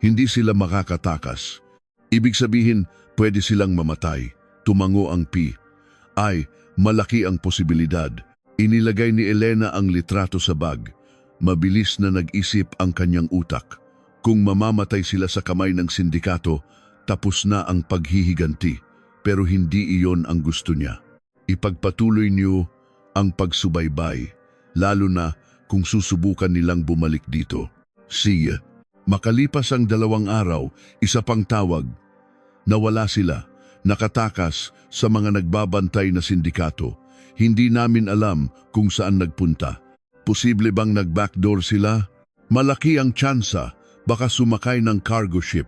A: Hindi sila makakatakas. Ibig sabihin, pwede silang mamatay. Tumango ang PI. Malaki ang posibilidad. Inilagay ni Elena ang litrato sa bag. Mabilis na nag-isip ang kanyang utak. Kung mamamatay sila sa kamay ng sindikato, tapos na ang paghihiganti. Pero hindi iyon ang gusto niya. Ipagpatuloy niyo ang pagsubaybay, lalo na kung susubukan nilang bumalik dito. Siya. Makalipas ang 2 araw, isa pang tawag. Nawala sila, nakatakas sa mga nagbabantay na sindikato. Hindi namin alam kung saan nagpunta. Posible bang nag-backdoor sila? Malaki ang tsansa, baka sumakay ng cargo ship.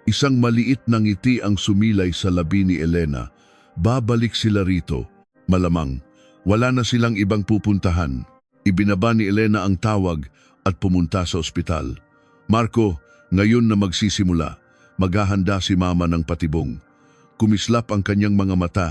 A: Isang maliit na ngiti ang sumilay sa labi ni Elena. Babalik sila rito. Malamang, wala na silang ibang pupuntahan. Ibinaba ni Elena ang tawag at pumunta sa ospital. Marco, ngayon na magsisimula, maghahanda si mama ng patibong. Kumislap ang kanyang mga mata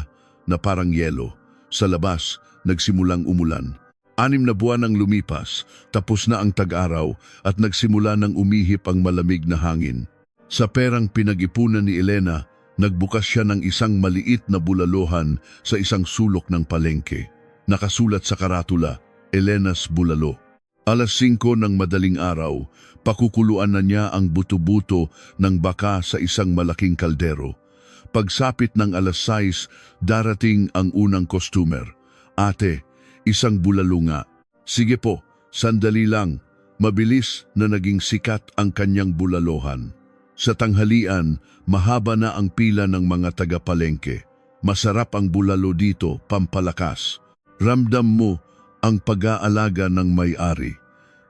A: na parang yelo. Sa labas, nagsimulang umulan. 6 na buwan ang lumipas, tapos na ang tag-araw at nagsimula ng umihip ang malamig na hangin. Sa perang pinag-ipunan ni Elena, nagbukas siya ng isang maliit na bulalohan sa isang sulok ng palengke. Nakasulat sa karatula, Elena's Bulalo. 5:00 ng madaling araw, pakukuluan na niya ang buto-buto ng baka sa isang malaking kaldero. Pagsapit ng 6:00, darating ang unang customer. Ate, isang bulalo nga. Sige po, sandali lang. Mabilis na naging sikat ang kanyang bulalohan. Sa tanghalian, mahaba na ang pila ng mga taga-palengke. Masarap ang bulalo dito, pampalakas. Ramdam mo ang pag-aalaga ng may-ari.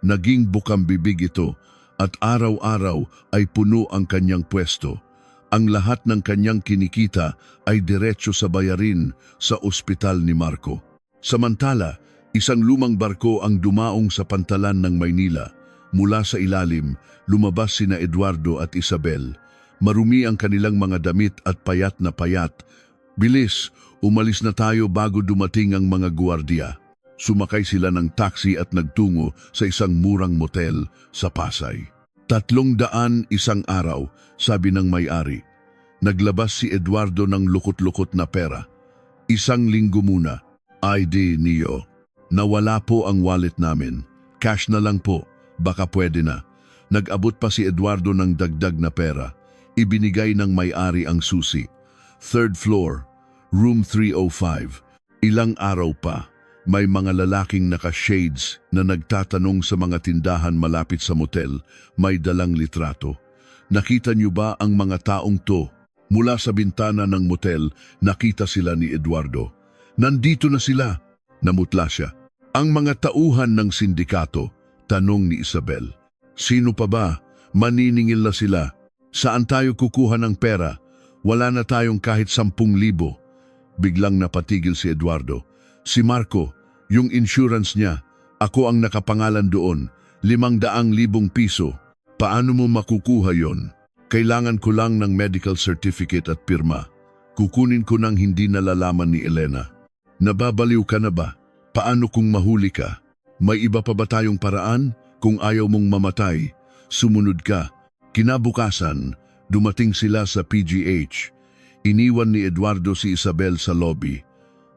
A: Naging bukambibig ito at araw-araw ay puno ang kanyang pwesto. Ang lahat ng kanyang kinikita ay diretso sa bayarin sa ospital ni Marco. Samantala, isang lumang barko ang dumaong sa pantalan ng Maynila. Mula sa ilalim, lumabas sina Eduardo at Isabel. Marumi ang kanilang mga damit at payat na payat. Bilis, Umalis na tayo bago dumating ang mga guwardiya. Sumakay sila ng taxi at nagtungo sa isang murang motel sa Pasay. 300 isang araw, sabi ng may-ari. Naglabas si Eduardo ng lukot-lukot na pera. 1 linggo muna. ID niyo. Nawala po ang wallet namin. Cash na lang po. Baka pwede na. Nag-abot pa si Eduardo ng dagdag na pera. Ibinigay ng may-ari ang susi. 3rd floor, room 305. Ilang araw pa, may mga lalaking naka-shades na nagtatanong sa mga tindahan malapit sa motel, may dalang litrato. Nakita niyo ba ang mga taong to? Mula sa bintana ng motel, nakita sila ni Eduardo. Nandito na sila. Namutla siya. Ang mga tauhan ng sindikato, tanong ni Isabel. Sino pa ba? Maniningil na sila. Saan tayo kukuha ng pera? Wala na tayong kahit 10,000. Biglang napatigil si Eduardo. Si Marco, yung insurance niya, ako ang nakapangalan doon, 500,000 piso. Paano mo makukuha yon? Kailangan ko lang ng medical certificate at pirma. Kukunin ko nang hindi nalalaman ni Elena. Nababaliw ka na ba? Paano kung mahuli ka? May iba pa ba tayong paraan? Kung ayaw mong mamatay, sumunod ka. Kinabukasan, dumating sila sa PGH. Iniwan ni Eduardo si Isabel sa lobby.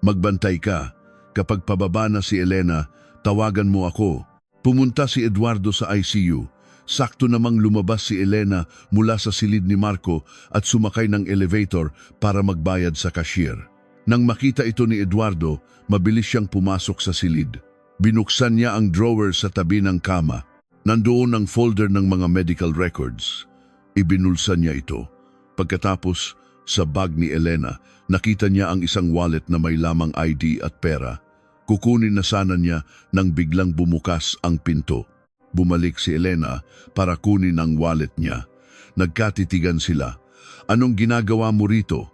A: Magbantay ka. Kapag pababa na si Elena, tawagan mo ako. Pumunta si Eduardo sa ICU. Sakto namang lumabas si Elena mula sa silid ni Marco at sumakay ng elevator para magbayad sa cashier. Nang makita ito ni Eduardo, mabilis siyang pumasok sa silid. Binuksan niya ang drawer sa tabi ng kama. Nandoon ang folder ng mga medical records. Ibinulsa niya ito. Pagkatapos, sa bag ni Elena, nakita niya ang isang wallet na may lamang ID at pera. Kukunin na sana niya nang biglang bumukas ang pinto. Bumalik si Elena para kunin ang wallet niya. Nagkatitigan sila. Anong ginagawa mo rito?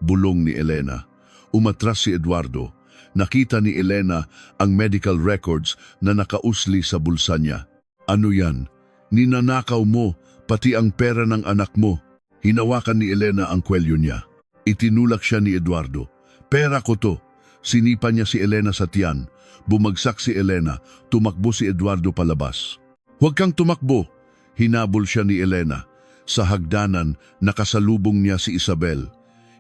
A: Bulong ni Elena. Umatras si Eduardo. Nakita ni Elena ang medical records na nakausli sa bulsa niya. Ano yan? Ninanakaw mo, pati ang pera ng anak mo. Hinawakan ni Elena ang kwelyo niya. Itinulak siya ni Eduardo. Pera ko to. Sinipa niya si Elena sa tiyan. Bumagsak si Elena. Tumakbo si Eduardo palabas. Huwag kang tumakbo. Hinabol siya ni Elena. Sa hagdanan, nakasalubong niya si Isabel.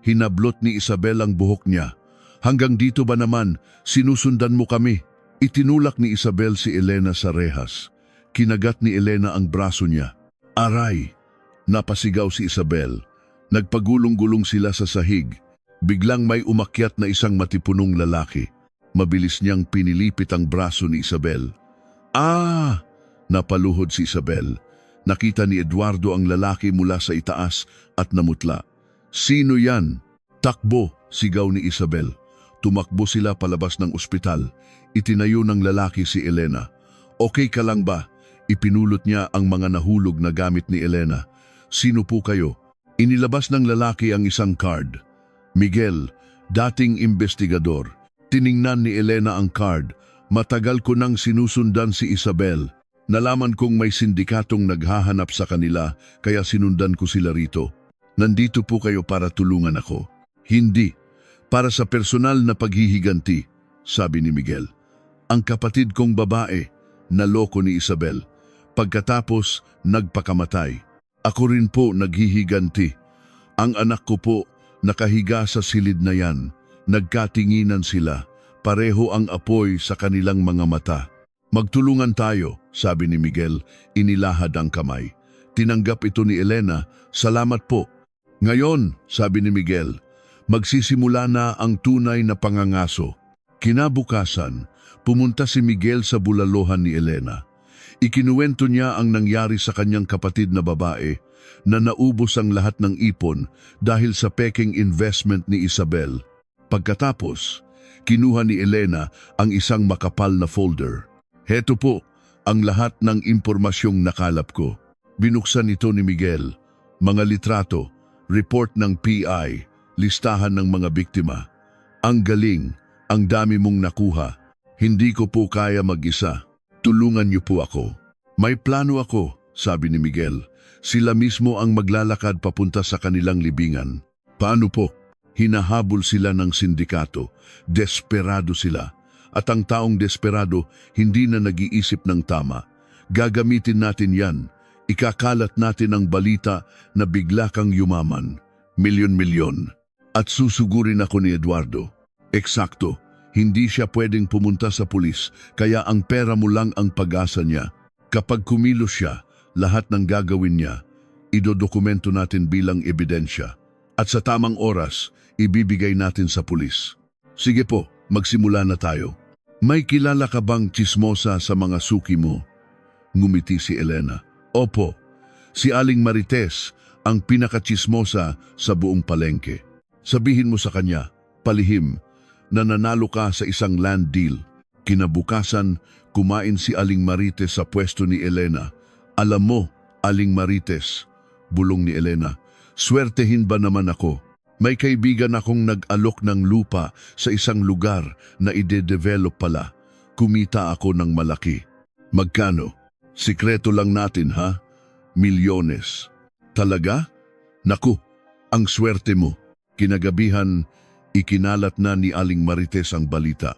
A: Hinablot ni Isabel ang buhok niya. Hanggang dito ba naman, sinusundan mo kami? Itinulak ni Isabel si Elena sa rehas. Kinagat ni Elena ang braso niya. Aray! Napasigaw si Isabel. Nagpagulong-gulong sila sa sahig. Biglang may umakyat na isang matipunong lalaki. Mabilis niyang pinilipit ang braso ni Isabel. Ah! Napaluhod si Isabel. Nakita ni Eduardo ang lalaki mula sa itaas at namutla. Sino yan? Takbo! Sigaw ni Isabel. Tumakbo sila palabas ng ospital. Itinayo ng lalaki si Elena. Okay ka lang ba? Ipinulot niya ang mga nahulog na gamit ni Elena. Sino po kayo? Inilabas ng lalaki ang isang card. Miguel, dating investigador. Tiningnan ni Elena ang card. Matagal ko nang sinusundan si Isabel. Nalaman kong may sindikatong naghahanap sa kanila kaya sinundan ko sila rito. Nandito po kayo para tulungan ako. Hindi. Para sa personal na paghihiganti, sabi ni Miguel. Ang kapatid kong babae, naloko ni Isabel. Pagkatapos, nagpakamatay. Ako rin po naghihiganti. Ang anak ko po, nakahiga sa silid na yan. Nagkatinginan sila. Pareho ang apoy sa kanilang mga mata. Magtulungan tayo, sabi ni Miguel, inilahad ang kamay. Tinanggap ito ni Elena, salamat po. Ngayon, sabi ni Miguel, magsisimula na ang tunay na pangangaso. Kinabukasan, pumunta si Miguel sa bulalohan ni Elena. Ikinuwento niya ang nangyari sa kanyang kapatid na babae na naubos ang lahat ng ipon dahil sa peking investment ni Isabel. Pagkatapos, kinuha ni Elena ang isang makapal na folder. Heto po ang lahat ng impormasyong nakalap ko. Binuksan ito ni Miguel. Mga litrato, report ng PI, listahan ng mga biktima. Ang galing, ang dami mong nakuha. Hindi ko po kaya mag-isa. Tulungan niyo po ako. May plano ako, sabi ni Miguel. Sila mismo ang maglalakad papunta sa kanilang libingan. Paano po? Hinahabol sila ng sindikato. Desperado sila. At ang taong desperado hindi na nag-iisip ng tama. Gagamitin natin yan. Ikakalat natin ang balita na bigla kang yumaman. Milyon-milyon. At susugurin ako ni Eduardo. Eksakto. Hindi siya pwedeng pumunta sa pulis, kaya ang pera mo lang ang pag-asa niya. Kapag kumilos siya, lahat ng gagawin niya, idodokumento natin bilang ebidensya. At sa tamang oras, ibibigay natin sa pulis. Sige po, magsimula na tayo. May kilala ka bang tsismosa sa mga suki mo? Ngumiti si Elena. Opo, si Aling Marites, ang pinakatsismosa sa buong palengke. Sabihin mo sa kanya, palihim, na nanalo ka sa isang land deal. Kinabukasan, kumain si Aling Marites sa pwesto ni Elena. Alam mo, Aling Marites, bulong ni Elena, swertehin ba naman ako? May kaibigan akong nag-alok ng lupa sa isang lugar na ide-develop pala. Kumita ako ng malaki. Magkano? Sikreto lang natin ha? Milyones. Talaga? Naku, ang swerte mo. Kinagabihan, ikinalat na ni Aling Marites ang balita.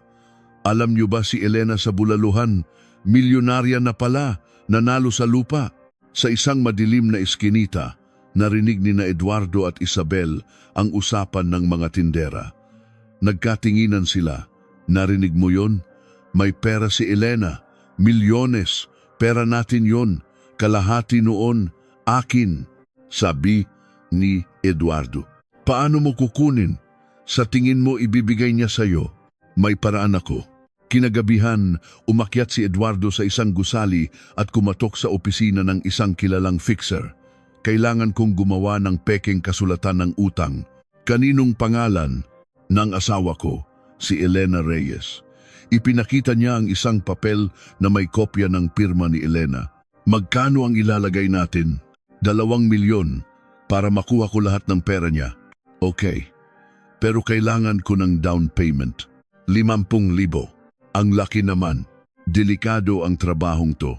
A: Alam niyo ba si Elena sa Bulaluhan? Milyonarya na pala, nanalo sa lupa. Sa isang madilim na eskinita, narinig ni na Eduardo at Isabel ang usapan ng mga tindera. Nagkatinginan sila. Narinig mo yon? May pera si Elena. Milyones. Pera natin yon. Kalahati noon. Akin. Sabi ni Eduardo. Paano mo kukunin? Sa tingin mo ibibigay niya sa'yo? May paraan ako. Kinagabihan, umakyat si Eduardo sa isang gusali at kumatok sa opisina ng isang kilalang fixer. Kailangan kong gumawa ng peking kasulatan ng utang. Kaninong pangalan? Ng asawa ko, si Elena Reyes. Ipinakita niya ang isang papel na may kopya ng pirma ni Elena. Magkano ang ilalagay natin? 2 milyon para makuha ko lahat ng pera niya. Okay. Pero kailangan ko ng down payment. 50,000. Ang laki naman. Delikado ang trabahong to.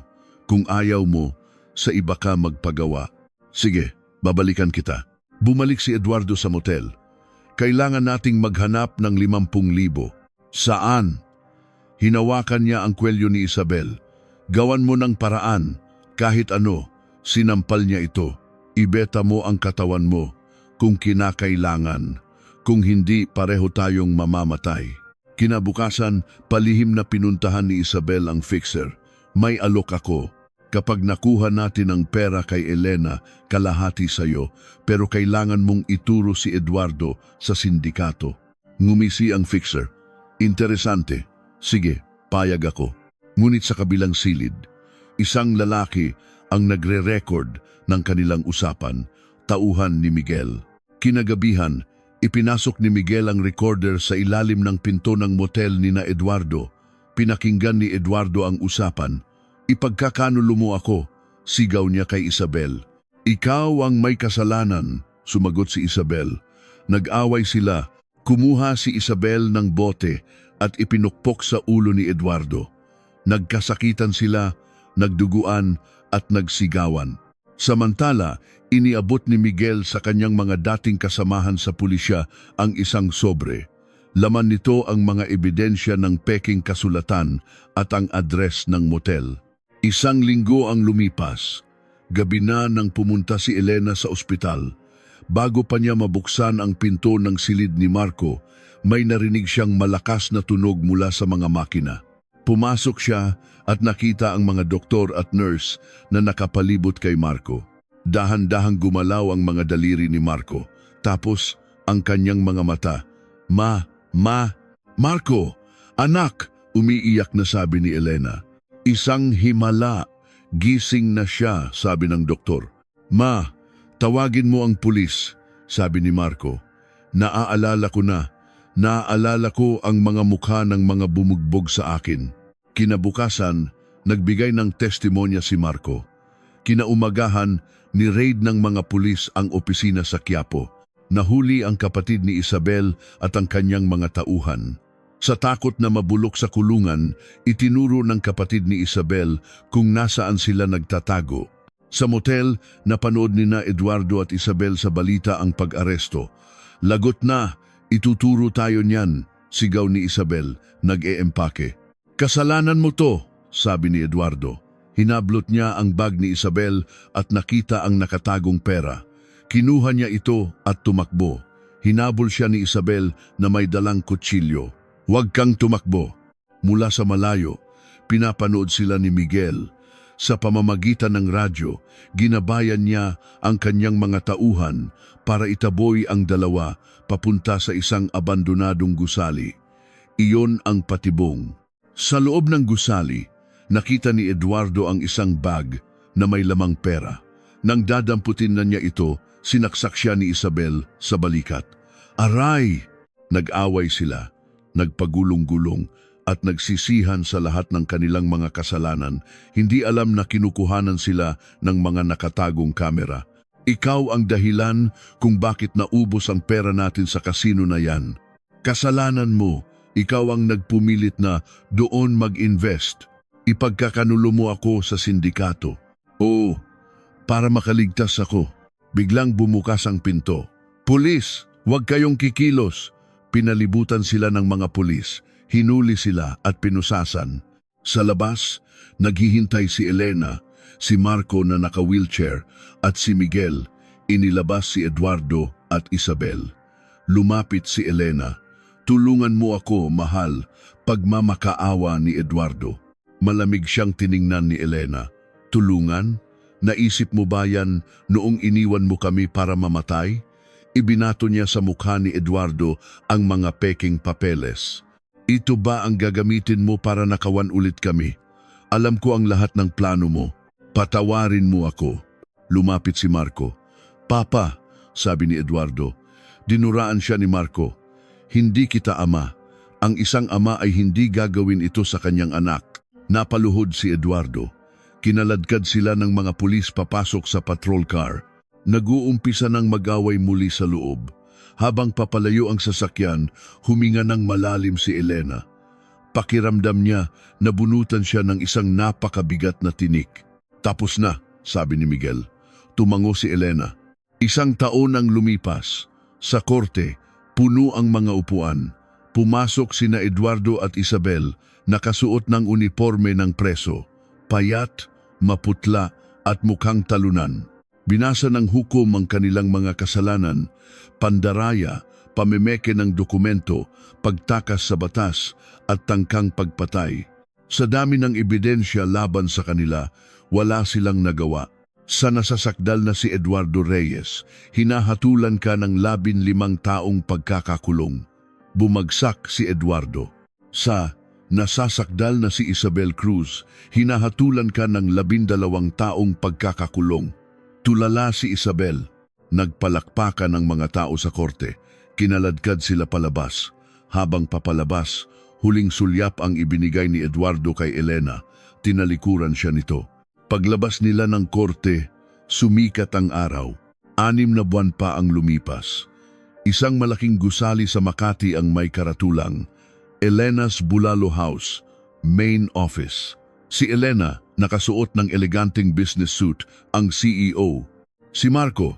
A: Kung ayaw mo, sa iba ka magpagawa. Sige, babalikan kita. Bumalik si Eduardo sa motel. Kailangan nating maghanap ng 50,000. Saan? Hinawakan niya ang kwelyo ni Isabel. Gawan mo ng paraan. Kahit ano, sinampal niya ito. Ibeta mo ang katawan mo kung kinakailangan. Kung hindi, pareho tayong mamamatay. Kinabukasan, palihim na pinuntahan ni Isabel ang fixer. May alok ako. Kapag nakuha natin ang pera kay Elena, kalahati sa'yo, pero kailangan mong ituro si Eduardo sa sindikato. Ngumisi ang fixer. Interesante. Sige, payag ako. Ngunit sa kabilang silid, isang lalaki ang nagre-record ng kanilang usapan, tauhan ni Miguel. Kinagabihan, ipinasok ni Miguel ang recorder sa ilalim ng pinto ng motel ni na Eduardo. Pinakinggan ni Eduardo ang usapan. Ipagkakanulo mo ako, sigaw niya kay Isabel. Ikaw ang may kasalanan, sumagot si Isabel. Nag-away sila. Kumuha si Isabel ng bote at ipinukpok sa ulo ni Eduardo. Nagkasakitan sila, nagduguan at nagsigawan. Samantala, iniabot ni Miguel sa kanyang mga dating kasamahan sa pulisya ang isang sobre. Laman nito ang mga ebidensya ng peking kasulatan at ang address ng motel. 1 linggo ang lumipas. Gabi na nang pumunta si Elena sa ospital. Bago pa niya mabuksan ang pinto ng silid ni Marco, may narinig siyang malakas na tunog mula sa mga makina. Pumasok siya at nakita ang mga doktor at nurse na nakapalibot kay Marco. Dahan-dahang gumalaw ang mga daliri ni Marco. Tapos ang kanyang mga mata. Marco! Anak! Umiiyak na sabi ni Elena. Isang himala. Gising na siya, sabi ng doktor. Ma, tawagin mo ang pulis, sabi ni Marco. Naaalala ko na. Naaalala ko ang mga mukha ng mga bumugbog sa akin. Kinabukasan, nagbigay ng testimonya si Marco. Kinaumagahan, ni-raid ng mga pulis ang opisina sa Quiapo. Nahuli ang kapatid ni Isabel at ang kanyang mga tauhan. Sa takot na mabulok sa kulungan, itinuro ng kapatid ni Isabel kung nasaan sila nagtatago. Sa motel, napanood ni na Eduardo at Isabel sa balita ang pag-aresto. Lagot na, Ituturo tayo niyan, sigaw ni Isabel, nag-eempake. Kasalanan mo to, sabi ni Eduardo. Hinablot niya ang bag ni Isabel at nakita ang nakatagong pera. Kinuha niya ito at tumakbo. Hinabol siya ni Isabel na may dalang kutsilyo. Huwag kang tumakbo. Mula sa malayo, pinapanood sila ni Miguel. Sa pamamagitan ng radyo, ginabayan niya ang kanyang mga tauhan para itaboy ang dalawa papunta sa isang abandonadong gusali. Iyon ang patibong. Sa loob ng gusali, nakita ni Eduardo ang isang bag na may lamang pera. Nang dadamputin na niya ito, sinaksak siya ni Isabel sa balikat. Aray! Nag-away sila, nagpagulong-gulong at nagsisihan sa lahat ng kanilang mga kasalanan. Hindi alam na kinukuhanan sila ng mga nakatagong kamera. Ikaw ang dahilan kung bakit naubos ang pera natin sa kasino na yan. Kasalanan mo, ikaw ang nagpumilit na doon mag-invest. Ipagkakanulo mo ako sa sindikato. Oo, para makaligtas ako. Biglang bumukas ang pinto. Pulis, huwag kayong kikilos. Pinalibutan sila ng mga pulis. Hinuli sila at pinusasan. Sa labas, naghihintay si Elena, si Marco na naka-wheelchair at si Miguel. Inilabas si Eduardo at Isabel. Lumapit si Elena. Tulungan mo ako, mahal, pagmamakaawa ni Eduardo. Malamig siyang tiningnan ni Elena. Tulungan? Naisip mo ba yan noong iniwan mo kami para mamatay? Ibinato niya sa mukha ni Eduardo ang mga peking papeles. Ito ba ang gagamitin mo para nakawan ulit kami? Alam ko ang lahat ng plano mo. Patawarin mo ako. Lumapit si Marco. Papa, sabi ni Eduardo. Dinuraan siya ni Marco. Hindi kita ama. Ang isang ama ay hindi gagawin ito sa kanyang anak. Napaluhod si Eduardo. Kinaladkad sila ng mga pulis papasok sa patrol car. Nag-uumpisa ng mag-away muli sa loob. Habang papalayo ang sasakyan, huminga ng malalim si Elena. Pakiramdam niya, nabunutan siya ng isang napakabigat na tinik. Tapos na, sabi ni Miguel. Tumango si Elena. Isang taon ang lumipas. Sa korte, puno ang mga upuan. Pumasok sina Eduardo at Isabel, nakasuot ng uniforme ng preso. Payat, maputla at mukhang talunan. Binasa ng hukom ang kanilang mga kasalanan, pandaraya, pamemeke ng dokumento, pagtakas sa batas at tangkang pagpatay. Sa dami ng ebidensya laban sa kanila, wala silang nagawa. Sa nasasakdal na si Eduardo Reyes, hinahatulan ka ng 15 taong pagkakakulong. Bumagsak si Eduardo. Sa nasasakdal na si Isabel Cruz, hinahatulan ka ng 12 taong pagkakakulong. Tulala si Isabel. Nagpalakpakan ng mga tao sa korte. Kinaladkad sila palabas. Habang papalabas, huling sulyap ang ibinigay ni Eduardo kay Elena. Tinalikuran siya nito. Paglabas nila ng korte, sumikat ang araw. 6 na buwan pa ang lumipas. Isang malaking gusali sa Makati ang may karatulang. Elena's Bulalo House, Main Office. Si Elena, nakasuot ng eleganteng business suit, ang CEO. Si Marco,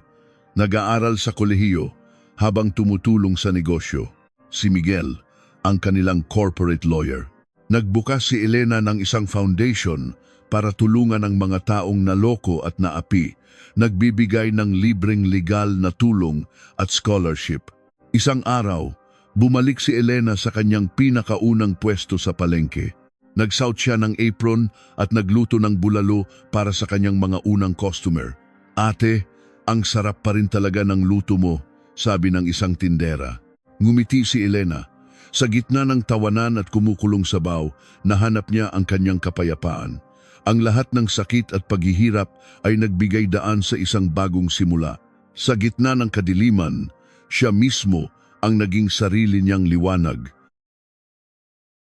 A: nag-aaral sa kolehiyo habang tumutulong sa negosyo. Si Miguel, ang kanilang corporate lawyer. Nagbukas si Elena ng isang foundation para tulungan ang mga taong naloko at naapi. Nagbibigay ng libreng legal na tulong at scholarship. Isang araw, bumalik si Elena sa kanyang pinakaunang pwesto sa palengke. Nagsuot siya ng apron at nagluto ng bulalo para sa kanyang mga unang customer. Ate, ang sarap pa rin talaga ng luto mo, sabi ng isang tindera. Ngumiti si Elena. Sa gitna ng tawanan at kumukulong sabaw, nahanap niya ang kanyang kapayapaan. Ang lahat ng sakit at paghihirap ay nagbigay daan sa isang bagong simula. Sa gitna ng kadiliman, siya mismo ang naging sarili niyang liwanag.